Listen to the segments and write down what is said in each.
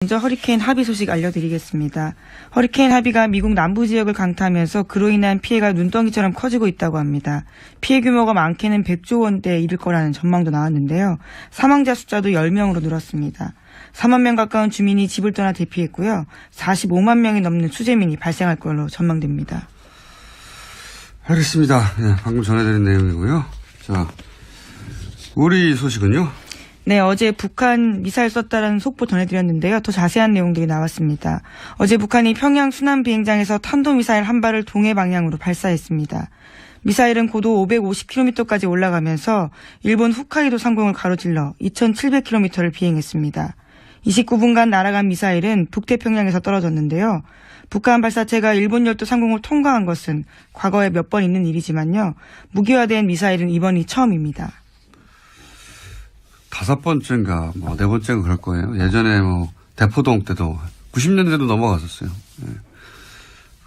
먼저 허리케인 하비 소식 알려드리겠습니다. 허리케인 하비가 미국 남부 지역을 강타하면서 그로 인한 피해가 눈덩이처럼 커지고 있다고 합니다. 피해 규모가 많게는 100조 원대에 이를 거라는 전망도 나왔는데요. 사망자 숫자도 10명으로 늘었습니다. 4만 명 가까운 주민이 집을 떠나 대피했고요. 45만 명이 넘는 수재민이 발생할 걸로 전망됩니다. 알겠습니다. 네, 방금 전해드린 내용이고요. 자, 우리 소식은요? 네, 어제 북한 미사일 쐈다라는 속보 전해드렸는데요. 더 자세한 내용들이 나왔습니다. 어제 북한이 평양 순안 비행장에서 탄도미사일 한 발을 동해 방향으로 발사했습니다. 미사일은 고도 550km까지 올라가면서 일본 홋카이도 상공을 가로질러 2700km를 비행했습니다. 29분간 날아간 미사일은 북태평양에서 떨어졌는데요. 북한 발사체가 일본 열도 상공을 통과한 것은 과거에 몇 번 있는 일이지만요. 무기화된 미사일은 이번이 처음입니다. 5번째인가, 4번째가 그럴 거예요. 예전에 대포동 때도, 90년대도 넘어갔었어요. 네.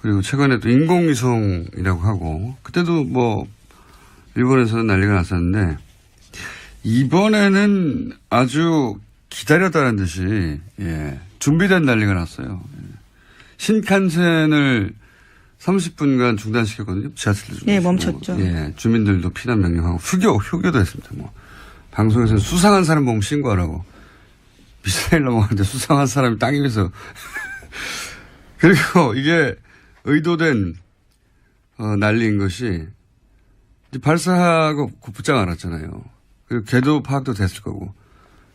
그리고 최근에 또 인공위성이라고 하고, 그때도 일본에서는 난리가 났었는데, 이번에는 아주 기다렸다는 듯이, 준비된 난리가 났어요. 신칸센을 30분간 중단시켰거든요. 지하철도 네, 멈췄죠. 주민들도 피난 명령하고, 휴교도 했습니다. 방송에서는 수상한 사람 보면 신고하라고. 미사일 넘어가는데 수상한 사람이 땅 위에서. 그리고 이게 의도된, 난리인 것이, 이제 발사하고 곧장 알았잖아요. 그리고 궤도 파악도 됐을 거고.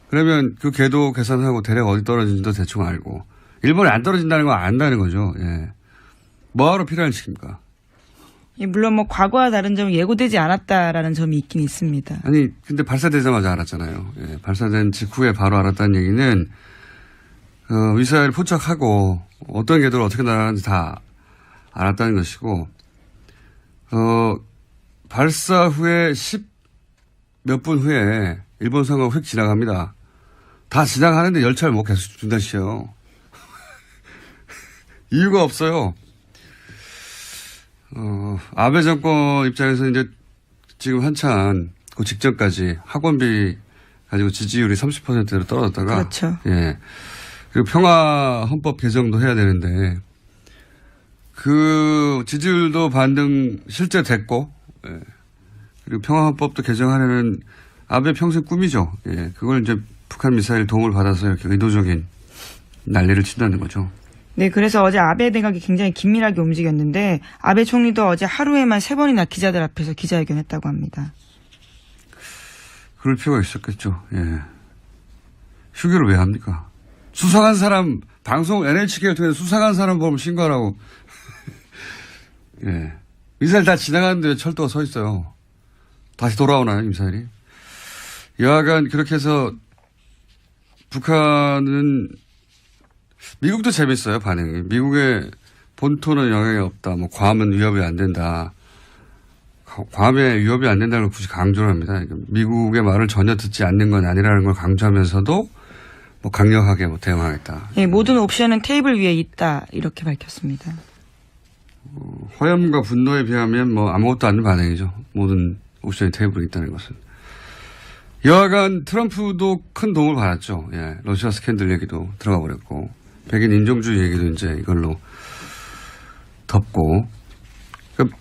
그러면 그 궤도 계산하고 대략 어디 떨어진지도 대충 알고. 일본에 안 떨어진다는 건 안다는 거죠. 예. 뭐하러 필요한 식입니까? 물론 과거와 다른 점은 예고되지 않았다라는 점이 있긴 있습니다. 아니, 근데 발사되자마자 알았잖아요. 예, 발사된 직후에 바로 알았다는 얘기는, 미사일 포착하고 어떤 궤도를 어떻게 날아가는지 다 알았다는 것이고, 발사 후에 몇 분 후에 일본 상공을 휙 지나갑니다. 다 지나가는데 열차를 못 계속 중단시켜요. 이유가 없어요. 아베 정권 입장에서 이제 지금 한참 그 직전까지 학원비 가지고 지지율이 30%로 떨어졌다가. 그렇죠. 예. 그리고 평화 헌법 개정도 해야 되는데 그 지지율도 반등 실제 됐고, 예. 그리고 평화 헌법도 개정하려는 아베 평생 꿈이죠. 예. 그걸 이제 북한 미사일 도움을 받아서 이렇게 의도적인 난리를 친다는 거죠. 네, 그래서 어제 아베 내각이 굉장히 긴밀하게 움직였는데 아베 총리도 어제 하루에만 3번이나 기자들 앞에서 기자회견했다고 합니다. 그럴 필요가 있었겠죠. 예. 휴교를 왜 합니까? 수상한 사람, 방송 NHK를 통해서 수상한 사람 보면 신고하라고. 예. 미사일 다 지나가는데 철도가 서 있어요. 다시 돌아오나요, 미사일이? 여하간 그렇게 해서 북한은 미국도 재밌어요, 반응이. 미국의 본토는 영향이 없다. 괌은 위협이 안 된다. 괌에 위협이 안 된다는 걸 굳이 강조를 합니다. 미국의 말을 전혀 듣지 않는 건 아니라는 걸 강조하면서도 강력하게 대응하겠다. 네, 모든 옵션은 테이블 위에 있다. 이렇게 밝혔습니다. 화염과 분노에 비하면 아무것도 아닌 반응이죠. 모든 옵션이 테이블에 있다는 것은. 여하간 트럼프도 큰 도움을 받았죠. 예. 러시아 스캔들 얘기도 들어가 버렸고. 백인 인종주의 얘기도 이제 이걸로 덮고. 그러니까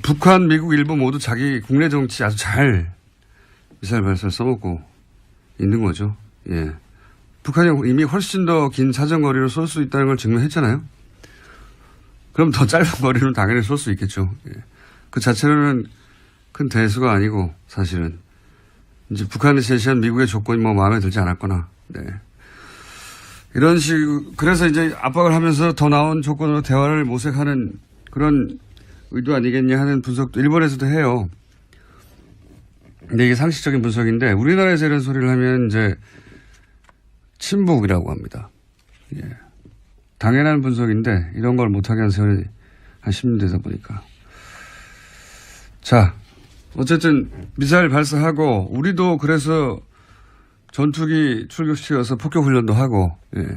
북한, 미국, 일본 모두 자기 국내 정치 아주 잘 미사일 발사를 써먹고 있는 거죠. 예. 북한이 이미 훨씬 더 긴 사정거리로 쏠 수 있다는 걸 증명했잖아요. 그럼 더 짧은 거리는 당연히 쏠 수 있겠죠. 예. 그 자체로는 큰 대수가 아니고 사실은. 이제 북한이 제시한 미국의 조건이 마음에 들지 않았거나. 네. 이런 그래서 이제 압박을 하면서 더 나은 조건으로 대화를 모색하는 그런 의도 아니겠냐 하는 분석도 일본에서도 해요. 근데 이게 상식적인 분석인데 우리나라에서 이런 소리를 하면 이제 친북이라고 합니다. 예. 당연한 분석인데 이런 걸 못하게 한 세월이 한 10년 되다 보니까. 자, 어쨌든 미사일 발사하고 우리도 그래서 전투기 출격시켜서 폭격훈련도 하고. 예.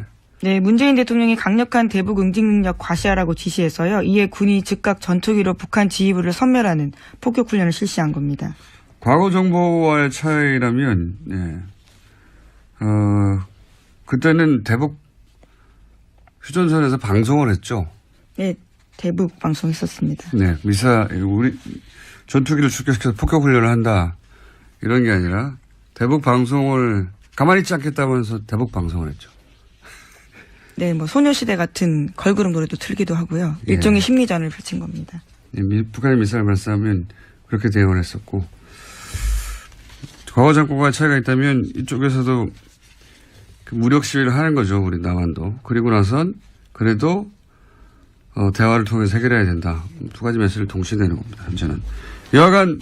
네, 문재인 대통령이 강력한 대북 응징 능력 과시하라고 지시해서요. 이에 군이 즉각 전투기로 북한 지휘부를 섬멸하는 폭격훈련을 실시한 겁니다. 과거 정보와의 차이라면, 예. 그때는 대북 휴전선에서 방송을 했죠. 네, 대북 방송했었습니다. 네, 우리 전투기를 출격시켜서 폭격 훈련을 한다. 이런 게 아니라 대북 방송을 가만히 있지 않겠다면서 대북 방송을 했죠. 네, 뭐 소녀시대 같은 걸그룹 노래도 틀기도 하고요. 예. 일종의 심리전을 펼친 겁니다. 북한이 미사일 발사하면 그렇게 대응을 했었고, 과거 정권과 차이가 있다면 이쪽에서도 그 무력 시위를 하는 거죠. 우리 남한도. 그리고 나선 그래도 대화를 통해서 해결해야 된다. 두 가지 메시지를 동시에 내는 겁니다. 현재는. 여하간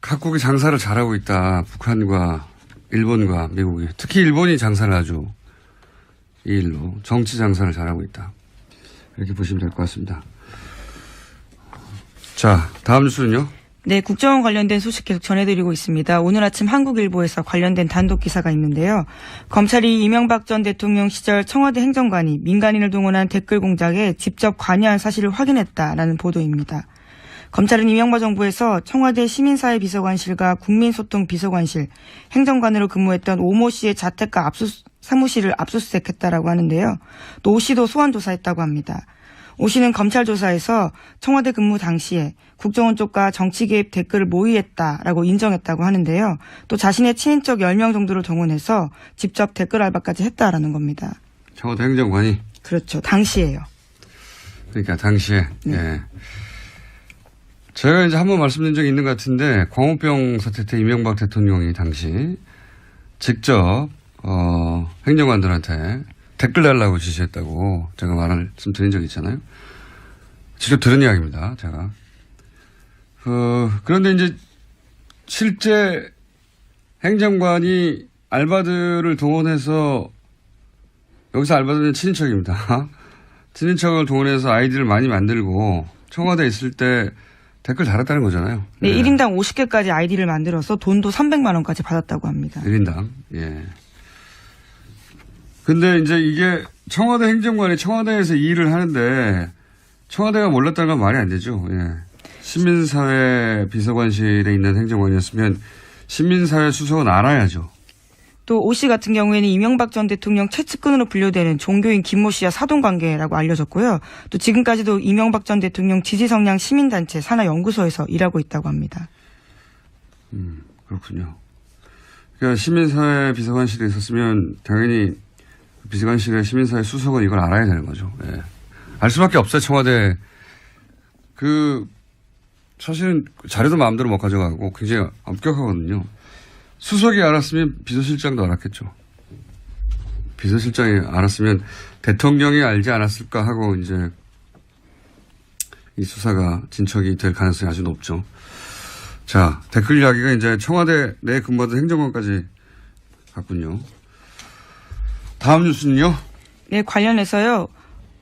각국이 장사를 잘하고 있다. 북한과 일본과 미국이. 특히 일본이 장사를 아주 이 일로 정치 장사를 잘하고 있다. 이렇게 보시면 될 것 같습니다. 자, 다음 뉴스는요. 네, 국정원 관련된 소식 계속 전해드리고 있습니다. 오늘 아침 한국일보에서 관련된 단독 기사가 있는데요. 검찰이 이명박 전 대통령 시절 청와대 행정관이 민간인을 동원한 댓글 공작에 직접 관여한 사실을 확인했다라는 보도입니다. 검찰은 이명박 정부에서 청와대 시민사회비서관실과 국민소통비서관실, 행정관으로 근무했던 오모 씨의 자택과 사무실을 압수수색했다라고 하는데요. 또 오 씨도 소환 조사했다고 합니다. 오 씨는 검찰 조사에서 청와대 근무 당시에 국정원 쪽과 정치 개입 댓글을 모의했다라고 인정했다고 하는데요. 또 자신의 친인척 10명 정도를 동원해서 직접 댓글 알바까지 했다라는 겁니다. 청와대 행정관이? 그렇죠. 당시에요. 그러니까 당시에. 네. 예. 제가 이제 한번 말씀드린 적이 있는 것 같은데 광우병 사태 때 이명박 대통령이 당시 직접 행정관들한테 댓글 달라고 지시했다고 제가 말씀드린 적이 있잖아요. 직접 들은 이야기입니다. 제가. 그런데 이제 실제 행정관이 알바들을 동원해서 여기서 알바들은 친인척입니다. 친인척을 동원해서 아이디를 많이 만들고 청와대에 있을 때 댓글 달았다는 거잖아요. 네, 네. 1인당 50개까지 아이디를 만들어서 돈도 300만 원까지 받았다고 합니다. 1인당. 예. 근데 이제 이게 청와대 행정관이 청와대에서 이 일을 하는데 청와대가 몰랐다는 건 말이 안 되죠. 예. 시민사회 비서관실에 있는 행정관이었으면 시민사회 수석은 알아야죠. 또 오 씨 같은 경우에는 이명박 전 대통령 최측근으로 분류되는 종교인 김모 씨와 사돈관계라고 알려졌고요. 또 지금까지도 이명박 전 대통령 지지성향 시민단체 산하연구소에서 일하고 있다고 합니다. 그렇군요. 그러니까 시민사회 비서관실에 있었으면 당연히 비서관실의 시민사회 수석은 이걸 알아야 되는 거죠. 예. 알 수밖에 없어요. 청와대. 사실은 자료도 마음대로 못 가져가고 굉장히 엄격하거든요. 수석이 알았으면 비서실장도 알았겠죠. 비서실장이 알았으면 대통령이 알지 않았을까 하고 이제 이 수사가 진척이 될 가능성이 아주 높죠. 자, 댓글 이야기가 이제 청와대 내 근무하던 행정관까지 갔군요. 다음 뉴스는요? 네, 관련해서요.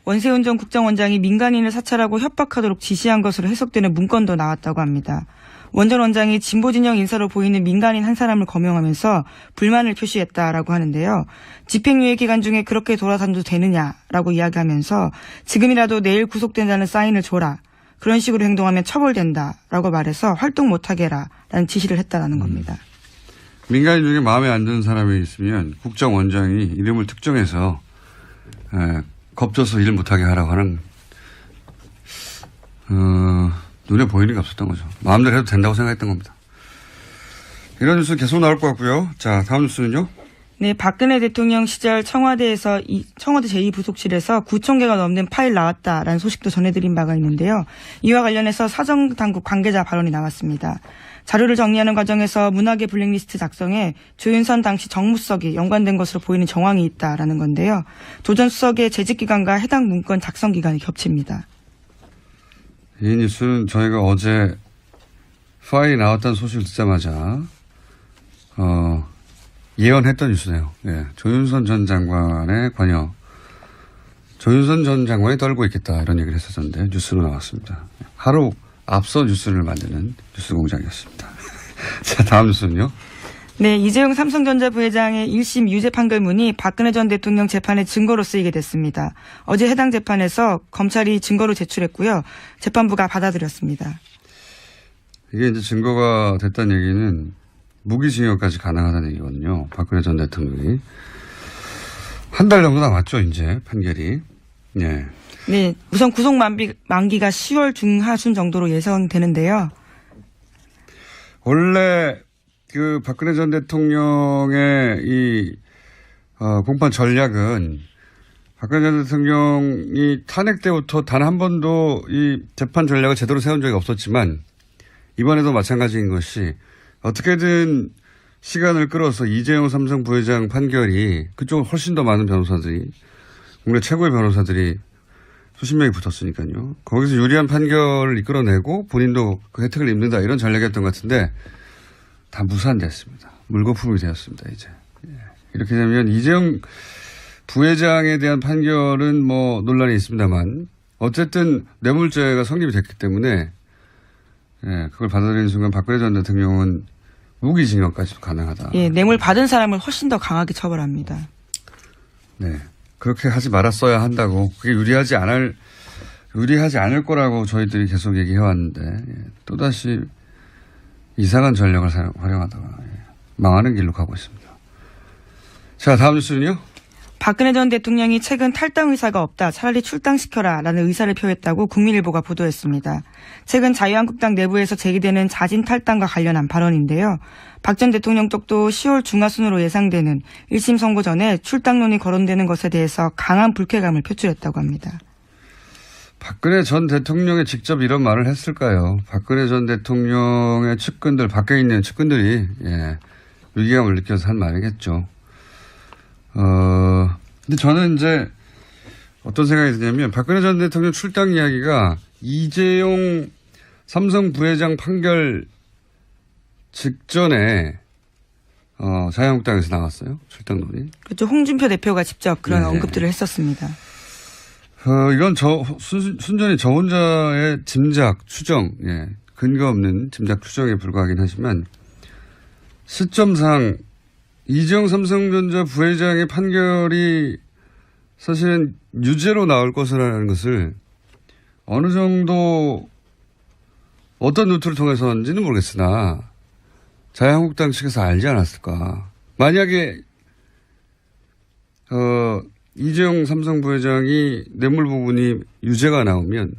원세훈 전 국정원장이 민간인을 사찰하고 협박하도록 지시한 것으로 해석되는 문건도 나왔다고 합니다. 원 전 원장이 진보진영 인사로 보이는 민간인 한 사람을 거명하면서 불만을 표시했다라고 하는데요. 집행유예 기간 중에 그렇게 돌아다녀도 되느냐라고 이야기하면서 지금이라도 내일 구속된다는 사인을 줘라. 그런 식으로 행동하면 처벌된다라고 말해서 활동 못하게 해라라는 지시를 했다라는 겁니다. 민간인 중에 마음에 안 드는 사람이 있으면 국정원장이 이름을 특정해서 겁줘서 일 못하게 하라고 하는 눈에 보이는 게 없었던 거죠. 마음대로 해도 된다고 생각했던 겁니다. 이런 뉴스 계속 나올 것 같고요. 자, 다음 뉴스는요. 네, 박근혜 대통령 시절 청와대에서 청와대 제2부속실에서 9천 개가 넘는 파일 나왔다라는 소식도 전해드린 바가 있는데요. 이와 관련해서 사정당국 관계자 발언이 나왔습니다. 자료를 정리하는 과정에서 문화계 블랙리스트 작성에 조윤선 당시 정무수석이 연관된 것으로 보이는 정황이 있다라는 건데요. 조전 수석의 재직기간과 해당 문건 작성 기간이 겹칩니다. 이 뉴스는 저희가 어제 파일이 나왔다는 소식을 듣자마자 예언했던 뉴스네요. 예, 조윤선 전 장관의 관여. 조윤선 전 장관이 떨고 있겠다 이런 얘기를 했었는데 뉴스로 나왔습니다. 하루 앞서 뉴스를 만드는 뉴스 공장이었습니다. 자, 다음 뉴스는요. 네, 이재용 삼성전자 부회장의 1심 유죄 판결문이 박근혜 전 대통령 재판의 증거로 쓰이게 됐습니다. 어제 해당 재판에서 검찰이 증거로 제출했고요. 재판부가 받아들였습니다. 이게 이제 증거가 됐다는 얘기는 무기징역까지 가능하다는 얘기거든요. 박근혜 전 대통령이. 한 달 정도 남았죠, 이제 판결이. 예. 네, 우선 구속 만기가 10월 중하순 정도로 예상되는데요. 원래 그 박근혜 전 대통령의 이 공판 전략은 박근혜 전 대통령이 탄핵 때부터 단 한 번도 이 재판 전략을 제대로 세운 적이 없었지만 이번에도 마찬가지인 것이 어떻게든 시간을 끌어서 이재용 삼성 부회장 판결이 그쪽은 훨씬 더 많은 변호사들이 국내 최고의 변호사들이 수십 명이 붙었으니까요. 거기서 유리한 판결을 이끌어내고 본인도 그 혜택을 입는다 이런 전략이었던 것 같은데 다 무산됐습니다. 물거품이 되었습니다. 이제. 이렇게 되면 이재용 부회장에 대한 판결은 뭐 논란이 있습니다만 어쨌든 뇌물죄가 성립이 됐기 때문에 그걸 받아들이는 순간 박근혜 전 대통령은 무기징역까지도 가능하다. 예, 뇌물 받은 사람을 훨씬 더 강하게 처벌합니다. 네. 그렇게 하지 말았어야 한다고. 그게 유리하지 않을 거라고 저희들이 계속 얘기해 왔는데, 또다시 이상한 전략을 활용하다가, 망하는 길로 가고 있습니다. 자, 다음 뉴스는요? 박근혜 전 대통령이 최근 탈당 의사가 없다. 차라리 출당시켜라. 라는 의사를 표했다고 국민일보가 보도했습니다. 최근 자유한국당 내부에서 제기되는 자진 탈당과 관련한 발언인데요. 박 전 대통령 쪽도 10월 중하순으로 예상되는 1심 선고 전에 출당론이 거론되는 것에 대해서 강한 불쾌감을 표출했다고 합니다. 박근혜 전 대통령이 직접 이런 말을 했을까요? 박근혜 전 대통령의 측근들, 밖에 있는 측근들이, 위기감을 느껴서 한 말이겠죠. 근데 저는 이제 어떤 생각이 드냐면 박근혜 전 대통령 출당 이야기가 이재용 삼성 부회장 판결 직전에 자유한국당에서 나왔어요. 출당론이. 그렇죠. 홍준표 대표가 직접 그런 언급들을 했었습니다. 이건 순전히 저 혼자의 짐작, 추정, 근거 없는 짐작, 추정에 불과하긴 하지만 시점상 이재용 삼성전자 부회장의 판결이 사실은 유죄로 나올 것이라는 것을 어느 정도 어떤 루트를 통해서인지는 모르겠으나 자유한국당 측에서 알지 않았을까. 만약에 이재용 삼성 부회장이 뇌물 부분이 유죄가 나오면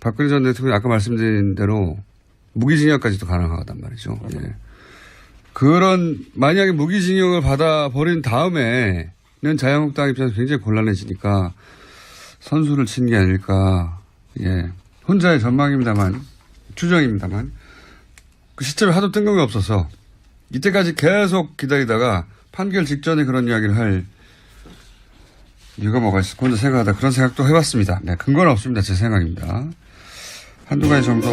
박근혜 전 대통령이 아까 말씀드린 대로 무기징역까지도 가능하단 말이죠. 그런 만약에 무기징역을 받아버린 다음에는 자유한국당 입장에서 굉장히 곤란해지니까 선수를 친 게 아닐까. 혼자의 전망입니다만, 추정입니다만 그 시점에 하도 뜬금이 없어서 이때까지 계속 기다리다가 판결 직전에 그런 이야기를 할 이유가 뭐가 있을까 혼자 생각하다 그런 생각도 해봤습니다. 근거는 없습니다. 제 생각입니다. 한두 가지 정도